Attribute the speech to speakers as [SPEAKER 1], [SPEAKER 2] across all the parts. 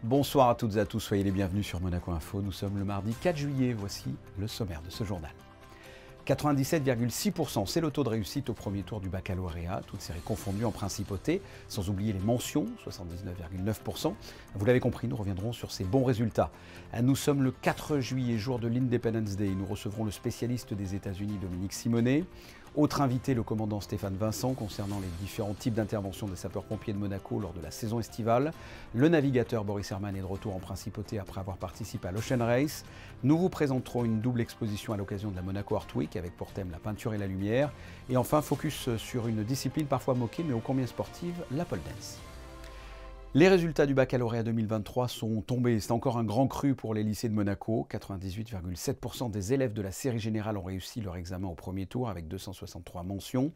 [SPEAKER 1] Bonsoir à toutes et à tous, soyez les bienvenus sur Monaco Info. Nous sommes le mardi 4 juillet, voici le sommaire de ce journal. 97,6%, c'est le taux de réussite au premier tour du baccalauréat, toutes séries confondues en principauté, sans oublier les mentions, 79,9%. Vous l'avez compris, nous reviendrons sur ces bons résultats. Nous sommes le 4 juillet, jour de l'Independence Day. Nous recevrons le spécialiste des États-Unis, Dominique Simonet. Autre invité, le commandant Stéphane Vincent, concernant les différents types d'interventions des sapeurs-pompiers de Monaco lors de la saison estivale. Le navigateur Boris Herman est de retour en principauté après avoir participé à l'Ocean Race. Nous vous présenterons une double exposition à l'occasion de la Monaco Art Week avec pour thème la peinture et la lumière. Et enfin, focus sur une discipline parfois moquée mais ô combien sportive, la pole dance. Les résultats du baccalauréat 2023 sont tombés. C'est encore un grand cru pour les lycées de Monaco. 98,7% des élèves de la série générale ont réussi leur examen au premier tour avec 263 mentions.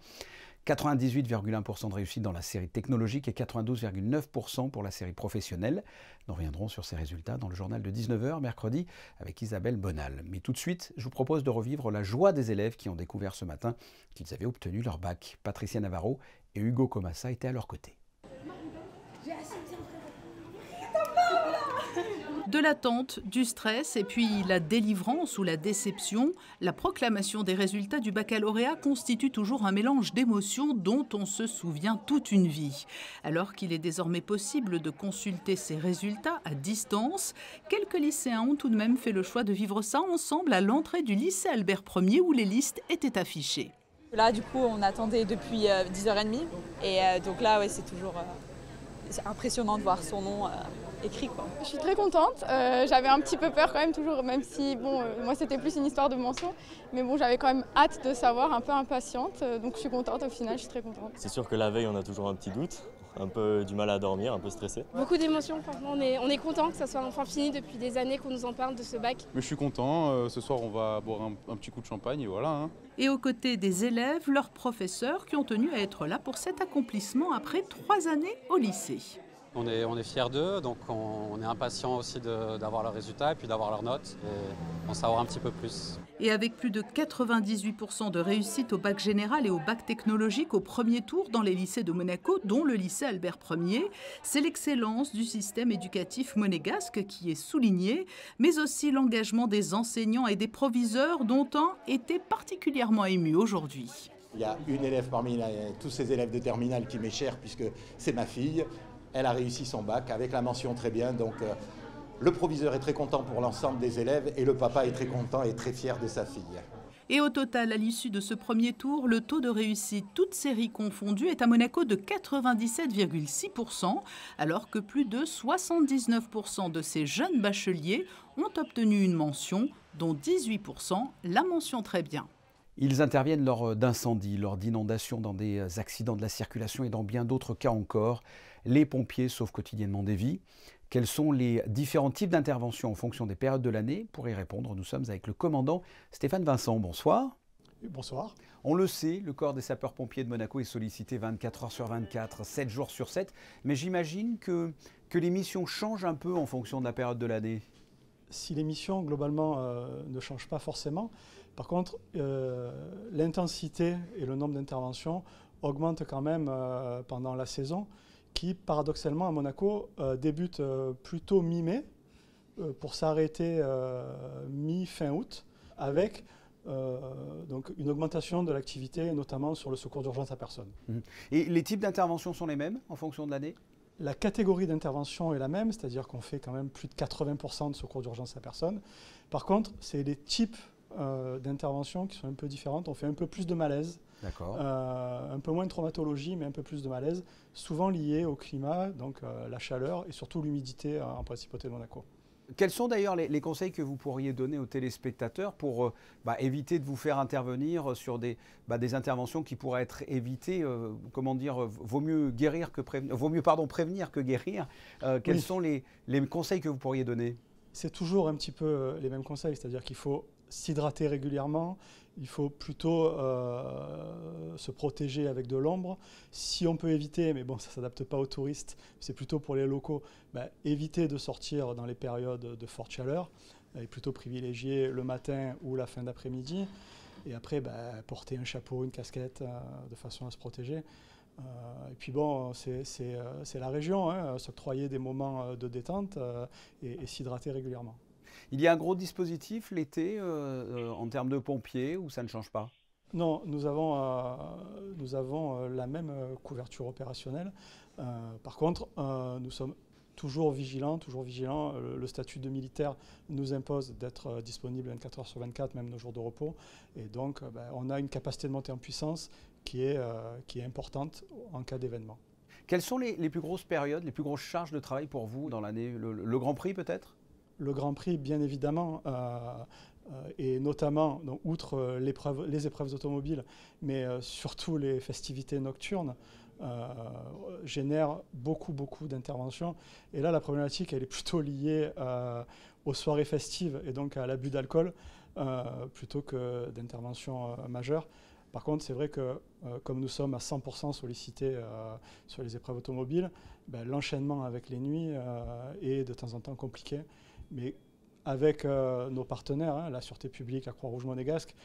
[SPEAKER 1] 98,1% de réussite dans la série technologique et 92,9% pour la série professionnelle. Nous reviendrons sur ces résultats dans le journal de 19h mercredi avec Isabelle Bonal. Mais tout de suite, je vous propose de revivre la joie des élèves qui ont découvert ce matin qu'ils avaient obtenu leur bac. Patricia Navarro et Hugo Comassa étaient à leur côté.
[SPEAKER 2] De l'attente, du stress et puis la délivrance ou la déception, la proclamation des résultats du baccalauréat constitue toujours un mélange d'émotions dont on se souvient toute une vie. Alors qu'il est désormais possible de consulter ces résultats à distance, quelques lycéens ont tout de même fait le choix de vivre ça ensemble à l'entrée du lycée Albert Ier où les listes étaient affichées.
[SPEAKER 3] Là, du coup, on attendait depuis 10h30 et donc là, ouais, c'est toujours c'est impressionnant de voir son nom écrit, quoi.
[SPEAKER 4] Je suis très contente. J'avais un petit peu peur quand même toujours, même si bon, moi c'était plus une histoire de mention, mais bon, j'avais quand même hâte de savoir, un peu impatiente. Donc je suis contente au final, je suis très contente.
[SPEAKER 5] C'est sûr que la veille, on a toujours un petit doute, un peu du mal à dormir, un peu stressé.
[SPEAKER 6] Beaucoup d'émotions, franchement, on est content que ça soit enfin fini depuis des années qu'on nous en parle de ce bac.
[SPEAKER 7] Mais je suis content, ce soir on va boire un petit coup de champagne et voilà. Hein.
[SPEAKER 2] Et aux côtés des élèves, leurs professeurs qui ont tenu à être là pour cet accomplissement après 3 années au lycée.
[SPEAKER 8] On est fiers d'eux, donc on est impatient aussi d'avoir leurs résultats et puis d'avoir leurs notes et en savoir un petit peu plus.
[SPEAKER 2] Et avec plus de 98% de réussite au bac général et au bac technologique au premier tour dans les lycées de Monaco, dont le lycée Albert Ier, c'est l'excellence du système éducatif monégasque qui est soulignée, mais aussi l'engagement des enseignants et des proviseurs dont un était particulièrement ému aujourd'hui.
[SPEAKER 9] Il y a une élève parmi tous ces élèves de terminale qui m'est chère puisque c'est ma fille. Elle a réussi son bac avec la mention très bien, donc le proviseur est très content pour l'ensemble des élèves et le papa est très content et très fier de sa fille.
[SPEAKER 2] Et au total, à l'issue de ce premier tour, le taux de réussite, toutes séries confondues, est à Monaco de 97,6%, alors que plus de 79% de ces jeunes bacheliers ont obtenu une mention, dont 18% la mention très bien.
[SPEAKER 1] Ils interviennent lors d'incendies, lors d'inondations, dans des accidents de la circulation et dans bien d'autres cas encore. Les pompiers sauvent quotidiennement des vies. Quels sont les différents types d'interventions en fonction des périodes de l'année? Pour y répondre, nous sommes avec le commandant Stéphane Vincent. Bonsoir.
[SPEAKER 10] Bonsoir.
[SPEAKER 1] On le sait, le corps des sapeurs-pompiers de Monaco est sollicité 24 heures sur 24, 7 jours sur 7. Mais j'imagine que les missions changent un peu en fonction de la période de l'année.
[SPEAKER 10] Si les missions, globalement, ne changent pas forcément, par contre, l'intensité et le nombre d'interventions augmentent quand même pendant la saison, qui, paradoxalement, à Monaco, débute plutôt mi-mai pour s'arrêter mi-fin août, avec donc une augmentation de l'activité, notamment sur le secours d'urgence à personne.
[SPEAKER 1] Et les types d'interventions sont les mêmes en fonction de l'année ?
[SPEAKER 10] La catégorie d'intervention est la même, c'est-à-dire qu'on fait quand même plus de 80% de secours d'urgence à personne. Par contre, c'est les types d'interventions qui sont un peu différentes. On fait un peu plus de malaise, un peu moins de traumatologie, mais un peu plus de malaise, souvent lié au climat, donc la chaleur et surtout l'humidité en principauté de Monaco.
[SPEAKER 1] Quels sont d'ailleurs les conseils que vous pourriez donner aux téléspectateurs pour éviter de vous faire intervenir sur des interventions qui pourraient être évitées comment dire, vaut mieux prévenir que guérir. Quels sont les conseils que vous pourriez donner?
[SPEAKER 10] C'est toujours un petit peu les mêmes conseils, c'est-à-dire qu'il faut s'hydrater régulièrement, il faut plutôt se protéger avec de l'ombre. Si on peut éviter, mais bon, ça ne s'adapte pas aux touristes, c'est plutôt pour les locaux, éviter de sortir dans les périodes de forte chaleur et plutôt privilégier le matin ou la fin d'après-midi. Et après, porter un chapeau, une casquette de façon à se protéger. Et puis bon, c'est la région, hein, s'octroyer des moments de détente et s'hydrater régulièrement.
[SPEAKER 1] Il y a un gros dispositif l'été en termes de pompiers ou ça ne change pas?
[SPEAKER 10] Non, nous avons la même couverture opérationnelle. Par contre, nous sommes toujours vigilants. Le statut de militaire nous impose d'être disponible 24 heures sur 24, même nos jours de repos. Et donc, on a une capacité de montée en puissance qui est importante en cas d'événement.
[SPEAKER 1] Quelles sont les plus grosses périodes, les plus grosses charges de travail pour vous dans l'année? Le Grand Prix peut-être?
[SPEAKER 10] Le Grand Prix, bien évidemment, et notamment, donc, outre les épreuves automobiles, mais surtout les festivités nocturnes, génèrent beaucoup d'interventions. Et là, la problématique, elle est plutôt liée aux soirées festives et donc à l'abus d'alcool, plutôt que d'interventions majeures. Par contre, c'est vrai que comme nous sommes à 100% sollicités sur les épreuves automobiles, l'enchaînement avec les nuits est de temps en temps compliqué. Mais avec nos partenaires, hein, la Sûreté publique, la Croix-Rouge monégasque,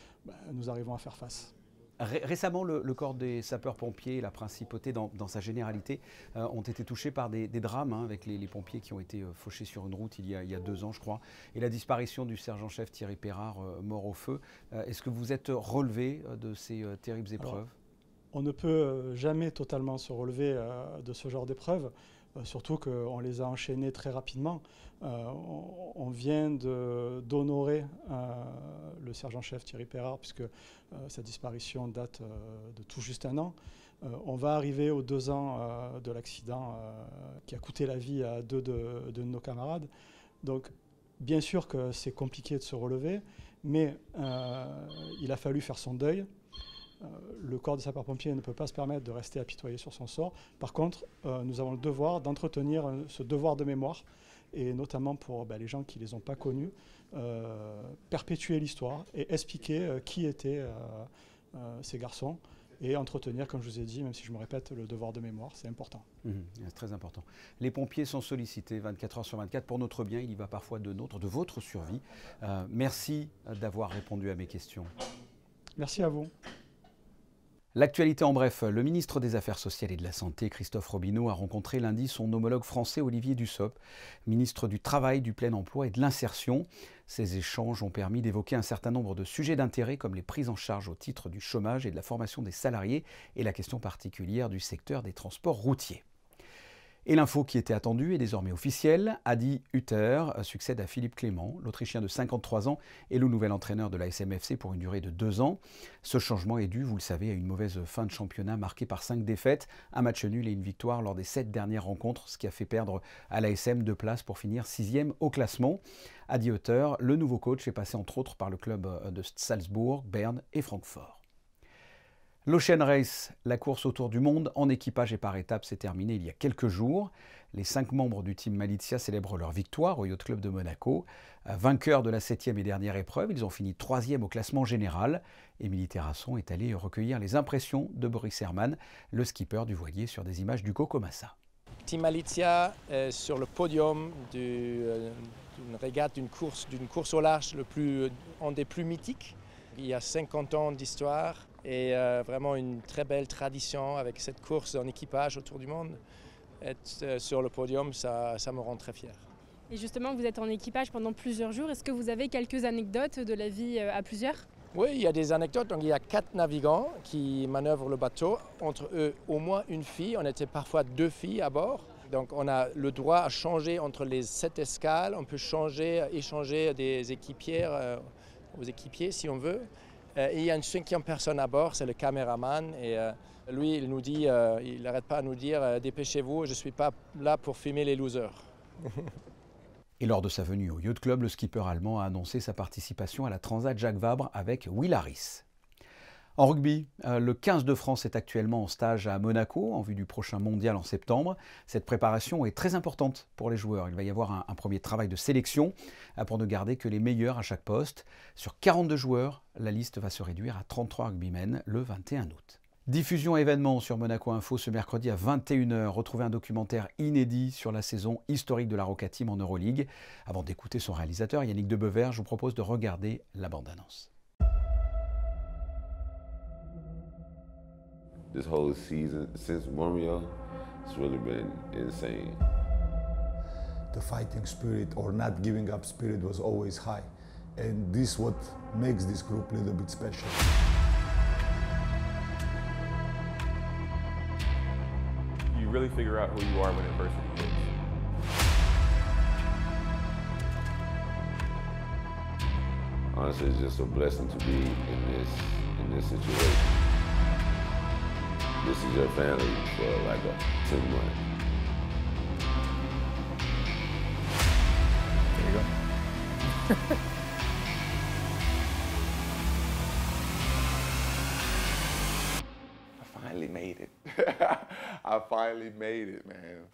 [SPEAKER 10] nous arrivons à faire face.
[SPEAKER 1] Récemment, le corps des sapeurs-pompiers et la principauté dans sa généralité ont été touchés par des drames hein, avec les pompiers qui ont été fauchés sur une route il y a 2 ans, je crois, et la disparition du sergent-chef Thierry Perrard, mort au feu. Est-ce que vous êtes relevé de ces terribles épreuves?
[SPEAKER 10] Alors, on ne peut jamais totalement se relever de ce genre d'épreuves, surtout qu'on les a enchaînés très rapidement. On vient d'honorer le sergent-chef Thierry Perrard, puisque sa disparition date de tout juste 1 an. On va arriver aux 2 ans de l'accident qui a coûté la vie à 2 de nos camarades. Donc, bien sûr que c'est compliqué de se relever, mais il a fallu faire son deuil. Le corps des sapeurs-pompiers ne peut pas se permettre de rester apitoyé sur son sort. Par contre, nous avons le devoir d'entretenir ce devoir de mémoire, et notamment pour les gens qui ne les ont pas connus, perpétuer l'histoire et expliquer qui étaient ces garçons, et entretenir, comme je vous ai dit, même si je me répète, le devoir de mémoire, c'est important.
[SPEAKER 1] C'est très important. Les pompiers sont sollicités 24 heures sur 24 pour notre bien, il y va parfois de votre survie. Merci d'avoir répondu à mes questions.
[SPEAKER 10] Merci à vous.
[SPEAKER 1] L'actualité en bref, le ministre des Affaires sociales et de la Santé, Christophe Robineau, a rencontré lundi son homologue français Olivier Dussopt, ministre du Travail, du Plein Emploi et de l'Insertion. Ces échanges ont permis d'évoquer un certain nombre de sujets d'intérêt comme les prises en charge au titre du chômage et de la formation des salariés et la question particulière du secteur des transports routiers. Et l'info qui était attendue est désormais officielle. Adi Hütter succède à Philippe Clément. L'Autrichien de 53 ans est le nouvel entraîneur de l'AS MFC pour une durée de 2 ans. Ce changement est dû, vous le savez, à une mauvaise fin de championnat marquée par 5 défaites, un match nul et une victoire lors des 7 dernières rencontres, ce qui a fait perdre à l'ASM 2 places pour finir 6e au classement. Adi Hütter, le nouveau coach, est passé entre autres par le club de Salzbourg, Berne et Francfort. L'Ocean Race, la course autour du monde en équipage et par étapes, s'est terminée il y a quelques jours. Les 5 membres du team Malizia célèbrent leur victoire au Yacht Club de Monaco. Vainqueurs de la 7e et dernière épreuve, ils ont fini 3e au classement général. Émilie Terrasson est allée recueillir les impressions de Boris Herrmann, le skipper du voilier, sur des images du Cocomassa.
[SPEAKER 11] Team Malizia est sur le podium d'une régate, d'une course au large, un des plus mythiques. Il y a 50 ans d'histoire et vraiment une très belle tradition avec cette course en équipage autour du monde. Être sur le podium, ça me rend très fier.
[SPEAKER 6] Et justement, vous êtes en équipage pendant plusieurs jours. Est-ce que vous avez quelques anecdotes de la vie à plusieurs?
[SPEAKER 11] Oui, il y a des anecdotes. Donc, il y a 4 navigants qui manœuvrent le bateau. Entre eux, au moins une fille. On était parfois 2 filles à bord. Donc on a le droit à changer entre les 7 escales. On peut échanger des équipières aux équipiers si on veut. Et il y a une 5e personne à bord, c'est le caméraman. Et lui, il nous dit, il n'arrête pas à nous dire dépêchez-vous, je ne suis pas là pour filmer les losers.
[SPEAKER 1] Et lors de sa venue au Yacht Club, le skipper allemand a annoncé sa participation à la Transat Jacques Vabre avec Will Harris. En rugby, le 15 de France est actuellement en stage à Monaco en vue du prochain mondial en septembre. Cette préparation est très importante pour les joueurs. Il va y avoir un premier travail de sélection pour ne garder que les meilleurs à chaque poste. Sur 42 joueurs, la liste va se réduire à 33 rugbymen le 21 août. Diffusion événement sur Monaco Info ce mercredi à 21 h. Retrouvez un documentaire inédit sur la saison historique de la Roca Team en Euroleague. Avant d'écouter son réalisateur Yannick Debever, je vous propose de regarder la bande-annonce.
[SPEAKER 12] this whole season since Romeo, it's really been insane.
[SPEAKER 13] The fighting spirit or not giving up spirit was always high. And this what makes this group a little bit special.
[SPEAKER 14] You really figure out who you are when adversity hits.
[SPEAKER 12] Honestly, it's just a blessing to be in this situation. This is your family for like 10 months.
[SPEAKER 14] There you go. I finally made it. I finally made it, man.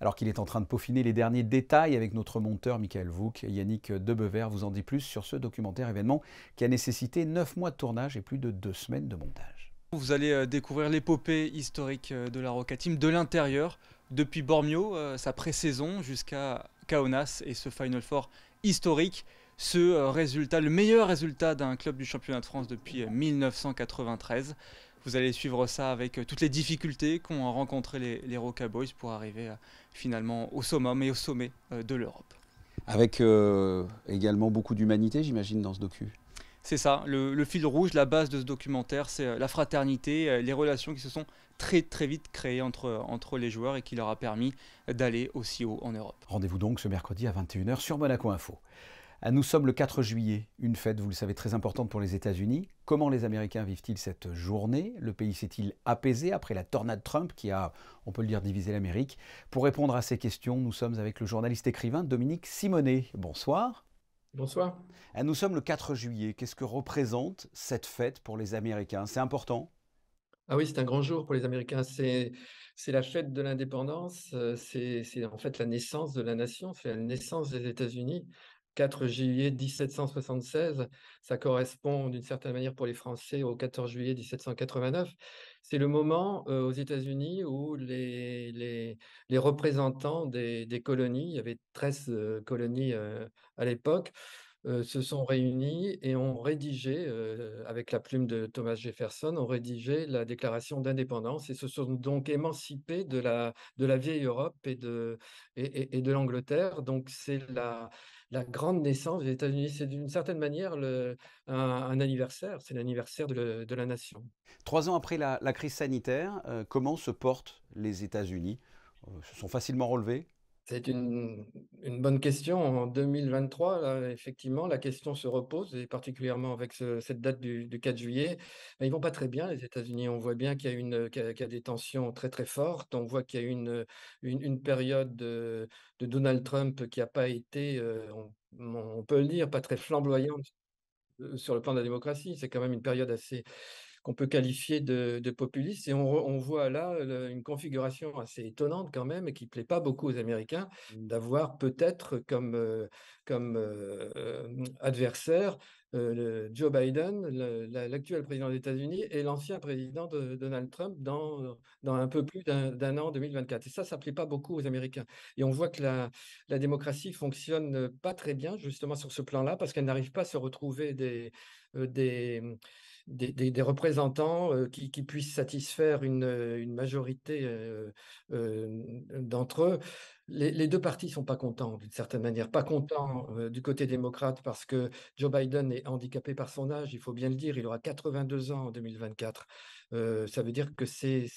[SPEAKER 1] Alors qu'il est en train de peaufiner les derniers détails avec notre monteur Michael Vouk, Yannick Debever vous en dit plus sur ce documentaire événement qui a nécessité 9 mois de tournage et plus de 2 semaines de montage.
[SPEAKER 15] Vous allez découvrir l'épopée historique de la Roca Team de l'intérieur, depuis Bormio, sa pré-saison, jusqu'à Kaunas et ce Final Four historique. Ce résultat, le meilleur résultat d'un club du championnat de France depuis 1993. Vous allez suivre ça avec toutes les difficultés qu'ont rencontré les Roca Boys pour arriver finalement au summum et au sommet de l'Europe.
[SPEAKER 1] Avec également beaucoup d'humanité, j'imagine, dans ce docu.
[SPEAKER 15] C'est ça, le fil rouge, la base de ce documentaire, c'est la fraternité, les relations qui se sont très vite créées entre les joueurs et qui leur a permis d'aller aussi haut en Europe.
[SPEAKER 1] Rendez-vous donc ce mercredi à 21 h sur Monaco Info. Nous sommes le 4 juillet, une fête, vous le savez, très importante pour les États-Unis. Comment les Américains vivent-ils cette journée? Le pays s'est-il apaisé après la tornade Trump qui a, on peut le dire, divisé l'Amérique? Pour répondre à ces questions, nous sommes avec le journaliste écrivain Dominique Simonet. Bonsoir.
[SPEAKER 16] Bonsoir.
[SPEAKER 1] Nous sommes le 4 juillet. Qu'est-ce que représente cette fête pour les Américains? C'est important?
[SPEAKER 16] Ah oui, c'est un grand jour pour les Américains. C'est la fête de l'indépendance. C'est en fait la naissance de la nation. C'est la naissance des États-Unis. 4 juillet 1776, ça correspond d'une certaine manière pour les Français au 14 juillet 1789. C'est le moment aux États-Unis où les représentants des colonies, il y avait 13 colonies à l'époque, se sont réunis et ont rédigé, avec la plume de Thomas Jefferson, ont rédigé la déclaration d'indépendance et se sont donc émancipés de la vieille Europe et de l'Angleterre. Donc c'est la grande naissance des États-Unis. C'est d'une certaine manière un anniversaire, c'est l'anniversaire de la nation.
[SPEAKER 1] 3 ans après la crise sanitaire, comment se portent les États-Unis? Se sont facilement relevés?
[SPEAKER 16] C'est une bonne question. En 2023, là, effectivement, la question se repose, et particulièrement avec cette date du 4 juillet. Ils vont pas très bien, les États-Unis. On voit bien qu'il y a des tensions très fortes. On voit qu'il y a une période de Donald Trump qui n'a pas été, on peut le dire, pas très flamboyante sur le plan de la démocratie. C'est quand même une période assez qu'on peut qualifier de populiste. Et on voit là une configuration assez étonnante quand même et qui ne plaît pas beaucoup aux Américains, d'avoir peut-être comme adversaire Joe Biden, l'actuel président des États-Unis, et l'ancien président de Donald Trump dans un peu plus d'un an, 2024. Et ça ne plaît pas beaucoup aux Américains. Et on voit que la démocratie ne fonctionne pas très bien justement sur ce plan-là parce qu'elle n'arrive pas à se retrouver des représentants qui puissent satisfaire une majorité d'entre eux. Les deux partis ne sont pas contents, d'une certaine manière. Pas contents du côté démocrate parce que Joe Biden est handicapé par son âge, il faut bien le dire, il aura 82 ans en 2024. Ça veut dire que c'est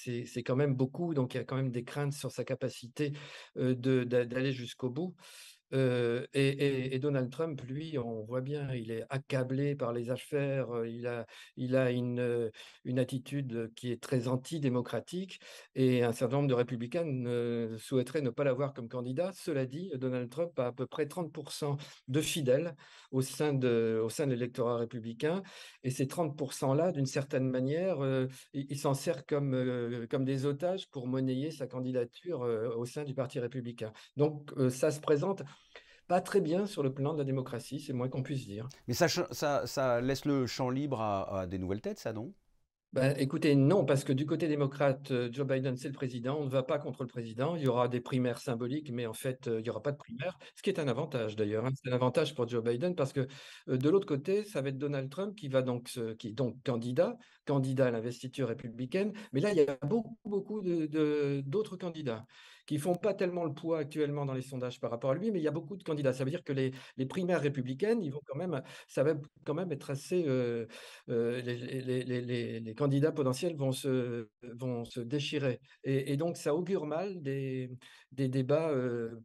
[SPEAKER 16] quand même beaucoup, donc il y a quand même des craintes sur sa capacité d'aller jusqu'au bout. Et Donald Trump, lui, on voit bien, il est accablé par les affaires, il a une attitude qui est très antidémocratique et un certain nombre de républicains souhaiteraient ne pas l'avoir comme candidat. Cela dit, Donald Trump a à peu près 30% de fidèles au sein de l'électorat républicain et ces 30%-là, d'une certaine manière, il s'en sert comme des otages pour monnayer sa candidature au sein du Parti républicain. Donc, ça se présente. pas très bien sur le plan de la démocratie, c'est le moins qu'on puisse dire.
[SPEAKER 1] Mais ça laisse le champ libre à des nouvelles têtes, ça, non?
[SPEAKER 16] Ben, écoutez, non, parce que du côté démocrate, Joe Biden, c'est le président. On ne va pas contre le président. Il y aura des primaires symboliques, mais en fait, il n'y aura pas de primaires, ce qui est un avantage d'ailleurs, hein. C'est un avantage pour Joe Biden parce que de l'autre côté, ça va être Donald Trump qui va donc, qui est donc candidat à l'investiture républicaine. Mais là, il y a beaucoup d'autres candidats qui font pas tellement le poids actuellement dans les sondages par rapport à lui, mais il y a beaucoup de candidats. Ça veut dire que les primaires républicaines, ça va quand même être assez. Les candidats potentiels vont se déchirer. Et donc, ça augure mal des débats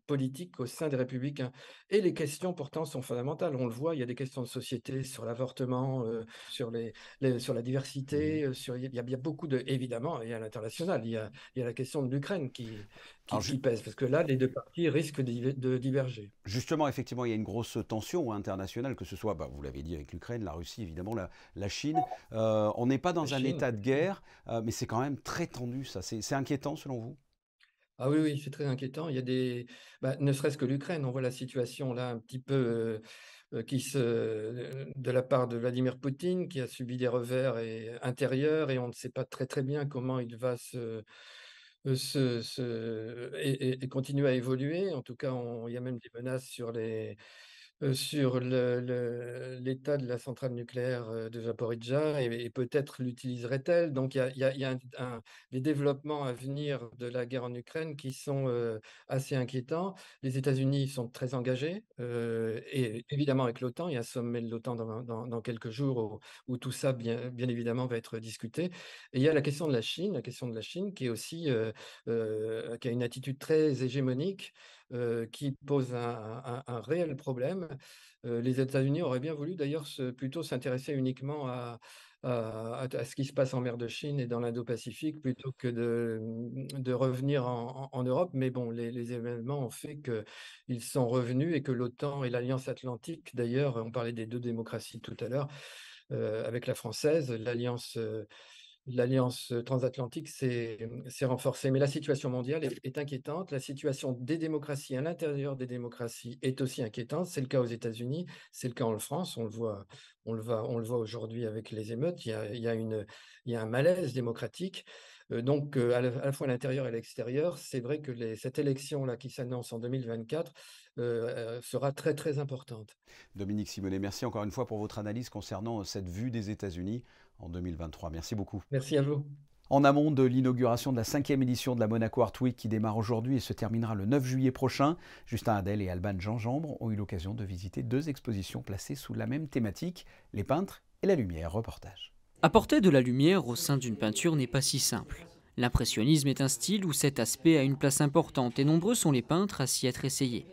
[SPEAKER 16] politiques au sein des Républicains. Et les questions, pourtant, sont fondamentales. On le voit, il y a des questions de société sur l'avortement, sur la diversité, il y a beaucoup de... Évidemment, il y a l'international, il y a la question de l'Ukraine qui pèse, parce que là, les deux parties risquent de diverger.
[SPEAKER 1] Justement, effectivement, il y a une grosse tension internationale, que ce soit, vous l'avez dit, avec l'Ukraine, la Russie, évidemment, la Chine. On n'est pas dans un état de guerre, mais c'est quand même très tendu, ça. C'est inquiétant, selon vous?
[SPEAKER 16] Ah oui, c'est très inquiétant. Il y a ne serait-ce que l'Ukraine, on voit la situation là un petit peu de la part de Vladimir Poutine, qui a subi des revers intérieurs, et on ne sait pas très bien comment il va et continuer à évoluer. En tout cas, il y a même des menaces sur l'état de la centrale nucléaire de Zaporijjia, et peut-être l'utiliserait-elle. Donc il y a des développements à venir de la guerre en Ukraine qui sont assez inquiétants. Les États-Unis sont très engagés, et évidemment avec l'OTAN. Il y a un sommet de l'OTAN dans quelques jours où tout ça, bien évidemment, va être discuté. Et il y a la question de la Chine qui est aussi qui a une attitude très hégémonique, qui pose un réel problème. Les États-Unis auraient bien voulu d'ailleurs plutôt s'intéresser uniquement à ce qui se passe en mer de Chine et dans l'Indo-Pacifique, plutôt que de revenir en Europe. Mais bon, les événements ont fait qu'ils sont revenus, et que l'OTAN et l'Alliance Atlantique, d'ailleurs, on parlait des deux démocraties tout à l'heure, avec la française, l'alliance transatlantique s'est renforcée. Mais la situation mondiale est inquiétante. La situation des démocraties à l'intérieur des démocraties est aussi inquiétante. C'est le cas aux États-Unis, c'est le cas en France. On le voit aujourd'hui avec les émeutes. Il y a un malaise démocratique. Donc, à la fois à l'intérieur et à l'extérieur, c'est vrai que cette élection-là qui s'annonce en 2024 sera très, très importante.
[SPEAKER 1] Dominique Simonet, merci encore une fois pour votre analyse concernant cette vue des États-Unis en 2023. Merci beaucoup.
[SPEAKER 16] Merci à vous.
[SPEAKER 1] En amont de l'inauguration de la 5e édition de la Monaco Art Week qui démarre aujourd'hui et se terminera le 9 juillet prochain, Justin Hadel et Alban Gingembre ont eu l'occasion de visiter 2 expositions placées sous la même thématique, les peintres et la lumière. Reportage.
[SPEAKER 17] Apporter de la lumière au sein d'une peinture n'est pas si simple. L'impressionnisme est un style où cet aspect a une place importante et nombreux sont les peintres à s'y être essayés.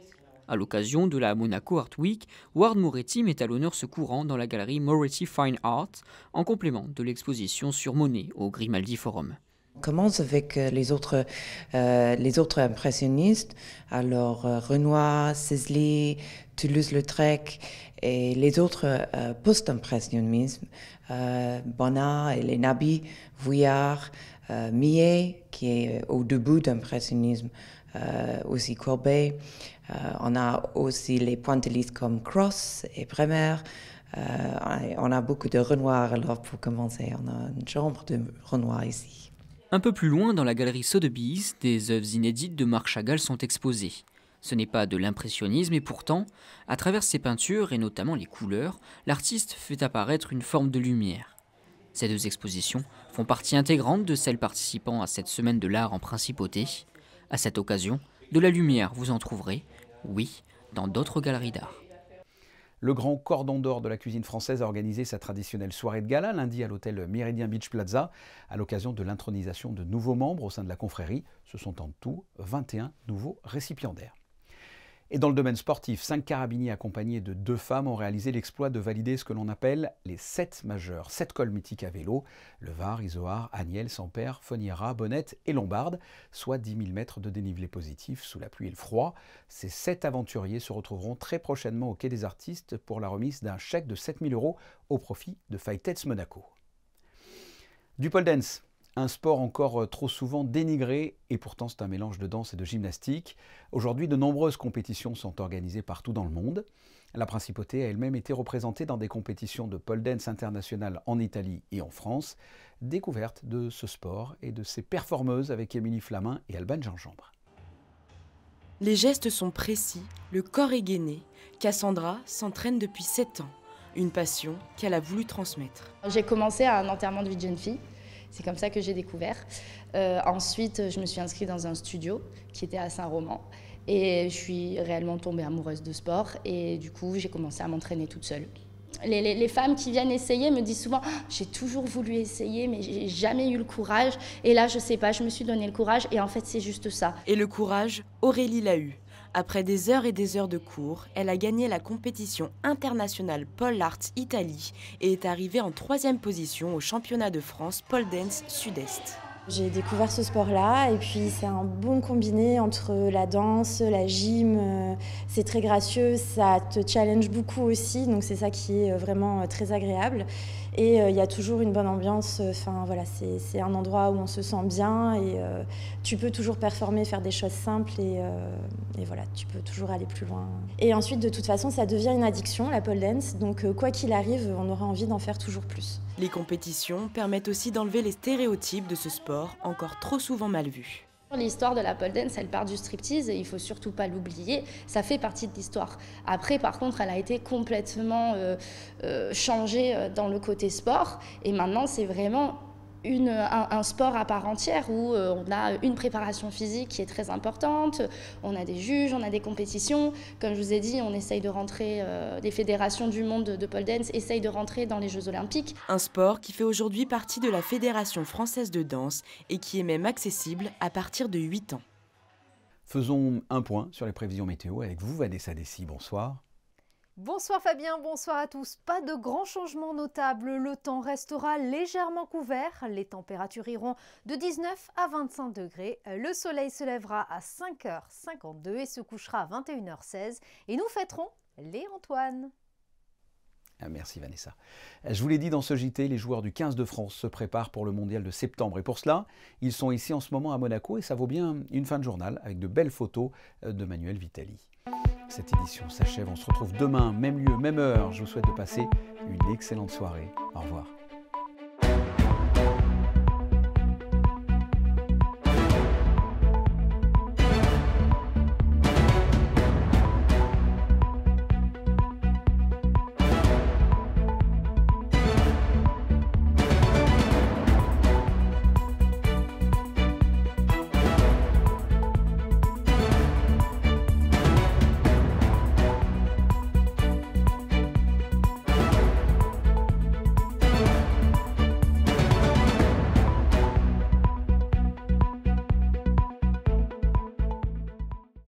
[SPEAKER 17] À l'occasion de la Monaco Art Week, Ward Moretti met à l'honneur ce courant dans la galerie Moretti Fine Art, en complément de l'exposition sur Monet au Grimaldi Forum.
[SPEAKER 18] On commence avec les autres impressionnistes, alors Renoir, Sisley, Toulouse-Lautrec et les autres post-impressionnismes, Bonnat, Nabi, Vuillard, Millet, qui est au début d'impressionnisme, aussi Courbet. On a aussi les pointillistes comme Cross et Bremer. On a beaucoup de Renoir, alors pour commencer, on a une chambre de Renoir ici.
[SPEAKER 17] Un peu plus loin, dans la galerie Sotheby's, des œuvres inédites de Marc Chagall sont exposées. Ce n'est pas de l'impressionnisme et pourtant, à travers ses peintures et notamment les couleurs, l'artiste fait apparaître une forme de lumière. Ces 2 expositions font partie intégrante de celles participant à cette semaine de l'art en principauté. À cette occasion, de la lumière, vous en trouverez, oui, dans d'autres galeries d'art.
[SPEAKER 1] Le grand cordon d'or de la cuisine française a organisé sa traditionnelle soirée de gala lundi à l'hôtel Méridien Beach Plaza à l'occasion de l'intronisation de nouveaux membres au sein de la confrérie. Ce sont en tout 21 nouveaux récipiendaires. Et dans le domaine sportif, 5 carabiniers accompagnés de 2 femmes ont réalisé l'exploit de valider ce que l'on appelle les 7 majeurs, 7 cols mythiques à vélo, Le Var, Izoard, Aniel, Sampère, Fonniera, Bonnette et Lombarde, soit 10 000 mètres de dénivelé positif sous la pluie et le froid. Ces 7 aventuriers se retrouveront très prochainement au Quai des Artistes pour la remise d'un chèque de 7 000 € au profit de Fightets Monaco. Du pole dance. Un sport encore trop souvent dénigré, et pourtant c'est un mélange de danse et de gymnastique. Aujourd'hui, de nombreuses compétitions sont organisées partout dans le monde. La Principauté a elle-même été représentée dans des compétitions de pole dance internationales en Italie et en France. Découverte de ce sport et de ses performeuses avec Émilie Flamin et Alban Gingembre.
[SPEAKER 19] Les gestes sont précis, le corps est gainé. Cassandra s'entraîne depuis 7 ans, une passion qu'elle a voulu transmettre.
[SPEAKER 20] J'ai commencé à un enterrement de vie de jeune fille, c'est comme ça que j'ai découvert. Ensuite, je me suis inscrite dans un studio qui était à Saint-Roman et je suis réellement tombée amoureuse de sport et du coup j'ai commencé à m'entraîner toute seule. Les femmes qui viennent essayer me disent souvent « j'ai toujours voulu essayer mais j'ai jamais eu le courage » et là je sais pas, je me suis donné le courage et en fait c'est juste ça.
[SPEAKER 19] Et le courage, Aurélie l'a eu. Après des heures et des heures de cours, elle a gagné la compétition internationale Pole Arts Italie et est arrivée en 3e position au championnat de France Pole Dance Sud-Est.
[SPEAKER 21] J'ai découvert ce sport-là et puis c'est un bon combiné entre la danse, la gym, c'est très gracieux, ça te challenge beaucoup aussi, donc c'est ça qui est vraiment très agréable. Et il y a toujours une bonne ambiance, enfin voilà, c'est un endroit où on se sent bien et tu peux toujours performer, faire des choses simples et voilà, tu peux toujours aller plus loin. Et ensuite, de toute façon, ça devient une addiction, la pole dance, donc quoi qu'il arrive, on aura envie d'en faire toujours plus.
[SPEAKER 19] Les compétitions permettent aussi d'enlever les stéréotypes de ce sport encore trop souvent mal vu.
[SPEAKER 20] L'histoire de la pole dance, elle part du striptease et il faut surtout pas l'oublier, ça fait partie de l'histoire. Après, par contre, elle a été complètement changée dans le côté sport et maintenant c'est vraiment un sport à part entière où on a une préparation physique qui est très importante, on a des juges, on a des compétitions. Comme je vous ai dit, on essaye de rentrer, les fédérations du monde de pole dance essayent de rentrer dans les Jeux Olympiques.
[SPEAKER 19] Un sport qui fait aujourd'hui partie de la Fédération française de danse et qui est même accessible à partir de 8 ans.
[SPEAKER 1] Faisons un point sur les prévisions météo avec vous, Vanessa Dessy. Bonsoir.
[SPEAKER 22] Bonsoir Fabien, bonsoir à tous. Pas de grands changements notables, le temps restera légèrement couvert, les températures iront de 19 à 25 degrés, le soleil se lèvera à 5h52 et se couchera à 21h16 et nous fêterons les Antoine.
[SPEAKER 1] Merci Vanessa. Je vous l'ai dit dans ce JT, les joueurs du 15 de France se préparent pour le mondial de septembre et pour cela, ils sont ici en ce moment à Monaco et ça vaut bien une fin de journal avec de belles photos de Manuel Vitali. Cette édition s'achève, on se retrouve demain, même lieu, même heure. Je vous souhaite de passer une excellente soirée. Au revoir.